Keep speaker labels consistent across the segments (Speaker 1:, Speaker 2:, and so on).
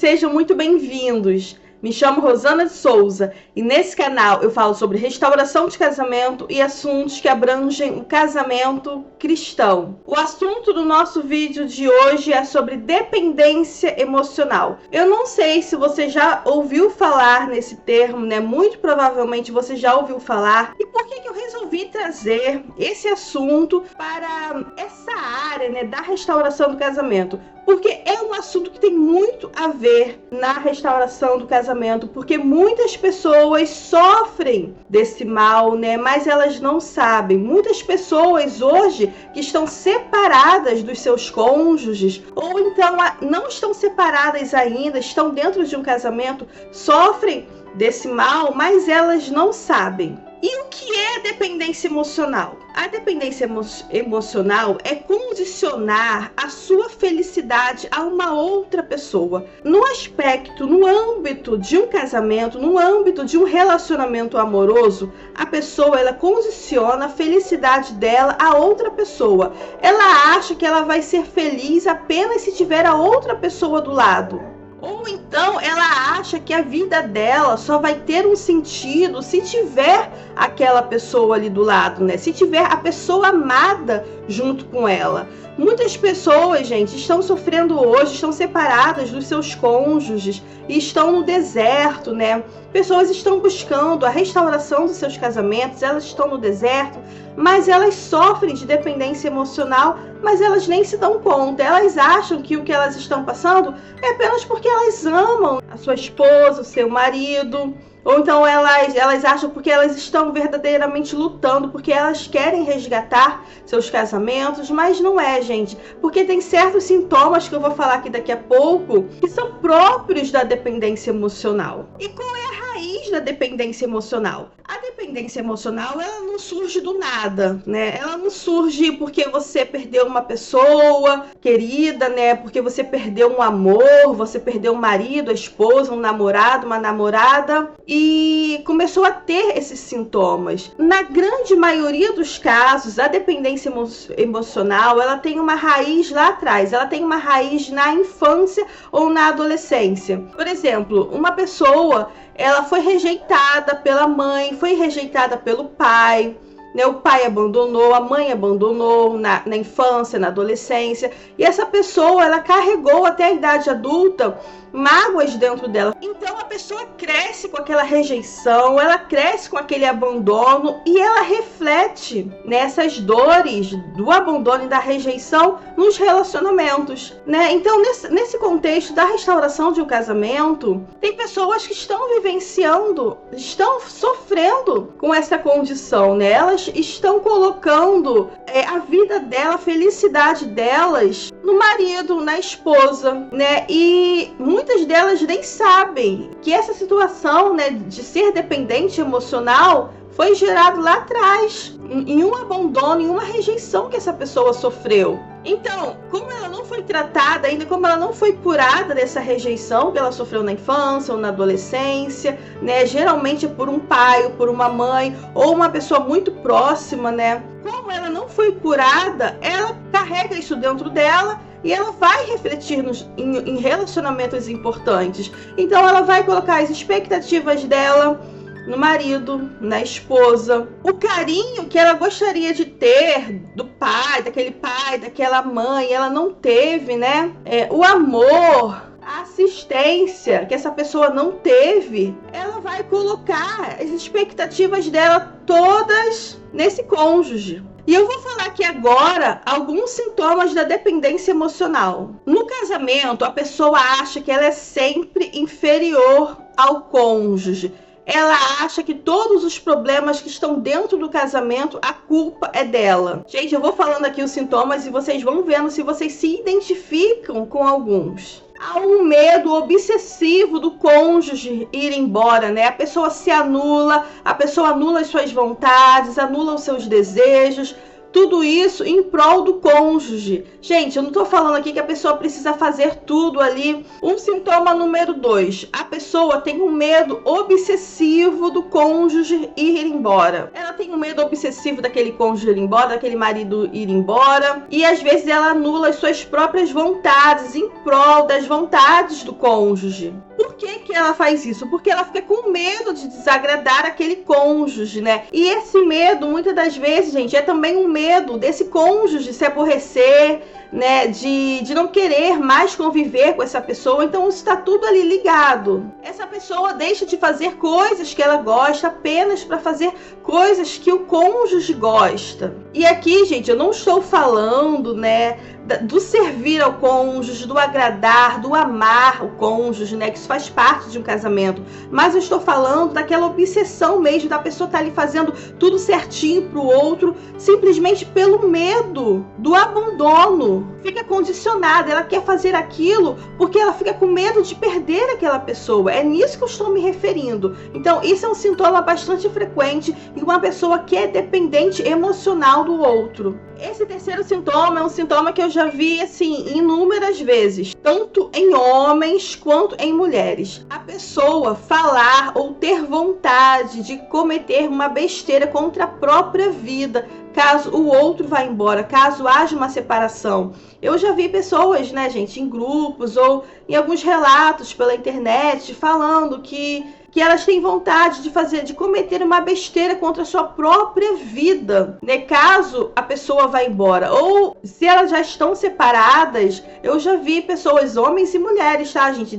Speaker 1: sejam muito bem-vindos. Me chamo Rosana de Souza e nesse canal eu falo sobre restauração de casamento e assuntos que abrangem o casamento cristão. O assunto do nosso vídeo de hoje é sobre dependência emocional. Eu não sei se você já ouviu falar nesse termo, né? Muito provavelmente você já ouviu falar. E por que eu resolvi trazer esse assunto para essa área, né, da restauração do casamento? Porque é um assunto que tem muito a ver na restauração do casamento, porque muitas pessoas sofrem desse mal, né? Mas elas não sabem. Muitas pessoas hoje que estão separadas dos seus cônjuges, ou então não estão separadas ainda, estão dentro de um casamento, sofrem desse mal, mas elas não sabem. E o que é dependência emocional? A dependência emocional é condicionar a sua felicidade a uma outra pessoa. No âmbito de um casamento, no âmbito de um relacionamento amoroso, a pessoa ela condiciona a felicidade dela a outra pessoa. Ela acha que ela vai ser feliz apenas se tiver a outra pessoa do lado. Ou então ela acha que a vida dela só vai ter um sentido se tiver aquela pessoa ali do lado, né? Se tiver a pessoa amada junto com ela. Muitas pessoas, gente, estão sofrendo hoje, estão separadas dos seus cônjuges e estão no deserto, né? Pessoas estão buscando a restauração dos seus casamentos, elas estão no deserto, mas elas sofrem de dependência emocional, mas elas nem se dão conta. Elas acham que o que elas estão passando é apenas porque elas amam a sua esposa, o seu marido. Ou então elas acham porque elas estão verdadeiramente lutando, porque elas querem resgatar seus casamentos, mas não é, gente. Porque tem certos sintomas que eu vou falar aqui daqui a pouco, que são próprios da dependência emocional. E qual é a raiz da dependência emocional? A dependência emocional, ela não surge do nada, né? Ela não surge porque você perdeu uma pessoa querida, né? Porque você perdeu um amor, você perdeu um marido, a esposa, um namorado, uma namorada e começou a ter esses sintomas. Na grande maioria dos casos, a dependência emocional, ela tem uma raiz lá atrás, ela tem uma raiz na infância ou na adolescência. Por exemplo, uma pessoa, ela foi rejeitada pela mãe, foi rejeitada pelo pai, né? O pai abandonou, a mãe abandonou na infância, na adolescência, e essa pessoa, ela carregou até a idade adulta mágoas dentro dela. Então a pessoa cresce com aquela rejeição, ela cresce com aquele abandono e ela reflete nessas dores do abandono e da rejeição nos relacionamentos, né? Então nesse contexto da restauração de um casamento, tem pessoas que estão vivenciando, estão sofrendo com essa condição, né? Elas estão colocando a vida dela, a felicidade delas no marido, na esposa, né? E muitas delas nem sabem que essa situação, né, de ser dependente emocional foi gerado lá atrás, em um abandono, em uma rejeição que essa pessoa sofreu. Então, como ela não foi tratada ainda, como ela não foi curada dessa rejeição que ela sofreu na infância ou na adolescência, né? Geralmente é por um pai ou por uma mãe ou uma pessoa muito próxima, né? Como ela não foi curada, ela carrega isso dentro dela e ela vai refletir em relacionamentos importantes. Então ela vai colocar as expectativas dela no marido, na esposa, o carinho que ela gostaria de ter do pai, daquela mãe, ela não teve, né? O amor, a assistência que essa pessoa não teve, ela vai colocar as expectativas dela todas nesse cônjuge. E eu vou falar aqui agora alguns sintomas da dependência emocional. No casamento, a pessoa acha que ela é sempre inferior ao cônjuge. Ela acha que todos os problemas que estão dentro do casamento, a culpa é dela. Gente, eu vou falando aqui os sintomas e vocês vão vendo se vocês se identificam com alguns. Há um medo obsessivo do cônjuge ir embora, né? A pessoa se anula, a pessoa anula as suas vontades, anula os seus desejos. Tudo isso em prol do cônjuge. Gente, eu não tô falando aqui que a pessoa precisa fazer tudo ali. Um sintoma número 2. A pessoa tem um medo obsessivo do cônjuge ir embora. Ela tem um medo obsessivo daquele cônjuge ir embora, daquele marido ir embora, e às vezes ela anula as suas próprias vontades em prol das vontades do cônjuge. Por que ela faz isso? Porque ela fica com medo de desagradar aquele cônjuge, né? E esse medo, muitas das vezes, gente, é também um medo desse cônjuge se aborrecer, né? De não querer mais conviver com essa pessoa. Então isso está tudo ali ligado. Essa pessoa deixa de fazer coisas que ela gosta apenas para fazer coisas que o cônjuge gosta. E aqui, gente, eu não estou falando, né, do servir ao cônjuge, do agradar, do amar o cônjuge, né, que isso faz parte de um casamento, mas eu estou falando daquela obsessão mesmo, da pessoa estar ali fazendo tudo certinho pro outro, simplesmente pelo medo do abandono. Fica condicionada, ela quer fazer aquilo porque ela fica com medo de perder aquela pessoa. É nisso que eu estou me referindo. Então, isso é um sintoma bastante frequente em uma pessoa que é dependente emocional do outro. Esse terceiro sintoma é um sintoma que eu já vi, assim, inúmeras vezes, tanto em homens quanto em mulheres. A pessoa falar ou ter vontade de cometer uma besteira contra a própria vida, caso o outro vá embora, caso haja uma separação. Eu já vi pessoas, né, gente, em grupos ou em alguns relatos pela internet falando que elas têm vontade de cometer uma besteira contra a sua própria vida, né, caso a pessoa vá embora. Ou se elas já estão separadas, eu já vi pessoas, homens e mulheres, tá, gente?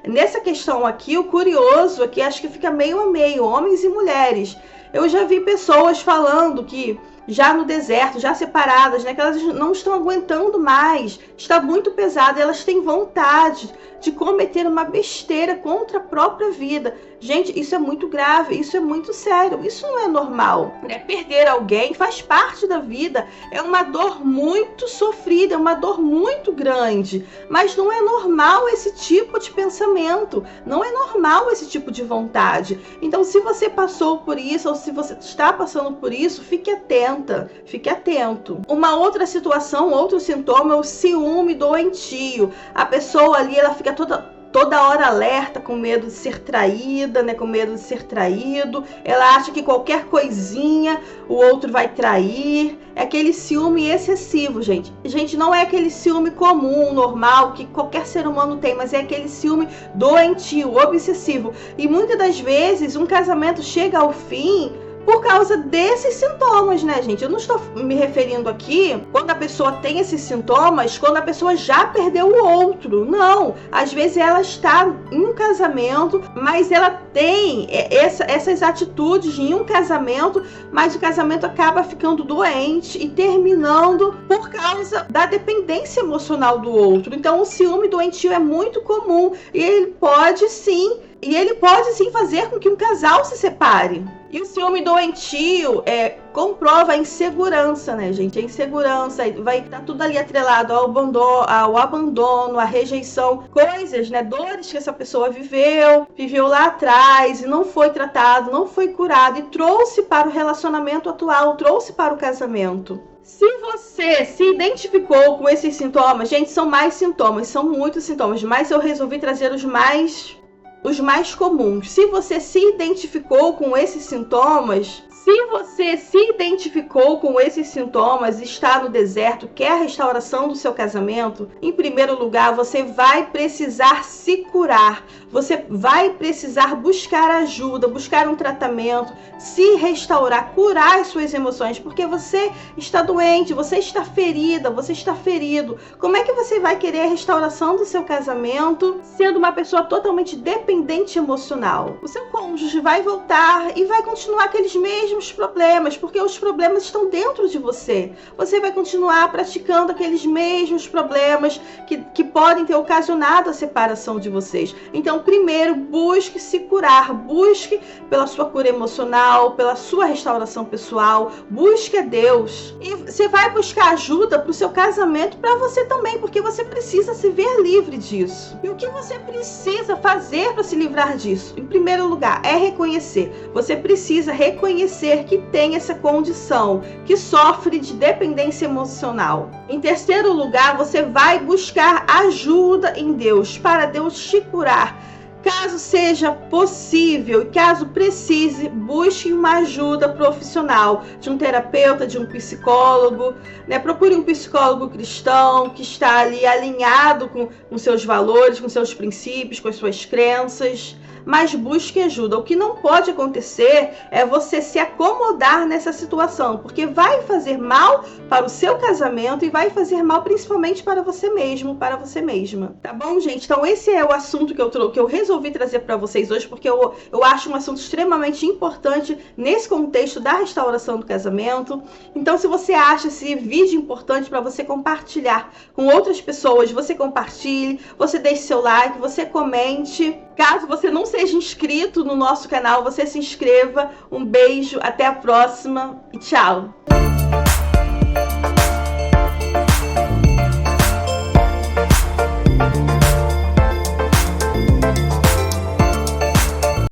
Speaker 1: Nessa questão aqui, o curioso aqui, acho que fica meio a meio, homens e mulheres. Eu já vi pessoas falando que já no deserto, já separadas, né, que elas não estão aguentando mais, está muito pesado, e elas têm vontade de cometer uma besteira contra a própria vida. Gente, isso é muito grave, isso é muito sério, isso não é normal, né? Perder alguém faz parte da vida, é uma dor muito sofrida, é uma dor muito grande, mas não é normal esse tipo de pensamento, não é normal esse tipo de vontade. Então, se você passou por isso, ou se você está passando por isso, fique atenta, fique atento. Uma outra situação, outro sintoma é o ciúme doentio. A pessoa ali, ela fica toda hora alerta, com medo de ser traída, né? Com medo de ser traído. Ela acha que qualquer coisinha o outro vai trair. É aquele ciúme excessivo, gente. Gente, não é aquele ciúme comum, normal, que qualquer ser humano tem, mas é aquele ciúme doentio, obsessivo. E muitas das vezes um casamento chega ao fim por causa desses sintomas, né, gente? Eu não estou me referindo aqui quando a pessoa tem esses sintomas, quando a pessoa já perdeu o outro. Não. Às vezes ela está em um casamento, mas ela tem essas atitudes em um casamento, mas o casamento acaba ficando doente e terminando por causa da dependência emocional do outro. Então, o ciúme doentio é muito comum e ele pode sim fazer com que um casal se separe. E o ciúme doentio comprova a insegurança, né, gente? A insegurança vai estar tudo ali atrelado ao abandono, à rejeição, coisas, né, dores que essa pessoa viveu lá atrás e não foi tratado, não foi curado e trouxe para o relacionamento atual, trouxe para o casamento. Se você se identificou com esses sintomas, gente, são mais sintomas, são muitos sintomas, mas eu resolvi trazer os mais comuns. Se você se identificou com esses sintomas, está no deserto, quer a restauração do seu casamento, em primeiro lugar, você vai precisar se curar. Você vai precisar buscar ajuda, buscar um tratamento, se restaurar, curar as suas emoções, porque você está doente, você está ferida, você está ferido. Como é que você vai querer a restauração do seu casamento sendo uma pessoa totalmente dependente emocional? O seu cônjuge vai voltar e vai continuar aqueles mesmos problemas, porque os problemas estão dentro de você. Você vai continuar praticando aqueles mesmos problemas que podem ter ocasionado a separação de vocês. Então, primeiro, busque se curar, busque pela sua cura emocional, pela sua restauração pessoal, busque a Deus. E você vai buscar ajuda para o seu casamento, para você também, porque você precisa se ver livre disso. E o que você precisa fazer para se livrar disso? Em primeiro lugar, é reconhecer. Você precisa reconhecer que tem essa condição, que sofre de dependência emocional. Em terceiro lugar, você vai buscar ajuda em Deus, para Deus te curar. Caso seja possível e caso precise, busque uma ajuda profissional de um terapeuta, de um psicólogo, né? Procure um psicólogo cristão que está ali alinhado com seus valores, com seus princípios, com as suas crenças. Mas busque ajuda. O que não pode acontecer é você se acomodar nessa situação, porque vai fazer mal para o seu casamento e vai fazer mal principalmente para você mesmo, para você mesma. Tá bom, gente? Então esse é o assunto que eu resolvi trazer para vocês hoje, porque eu acho um assunto extremamente importante nesse contexto da restauração do casamento. Então, se você acha esse vídeo importante para você compartilhar com outras pessoas, você compartilhe, você deixe seu like, você comente. Caso você não seja inscrito no nosso canal, você se inscreva. Um beijo, até a próxima e tchau!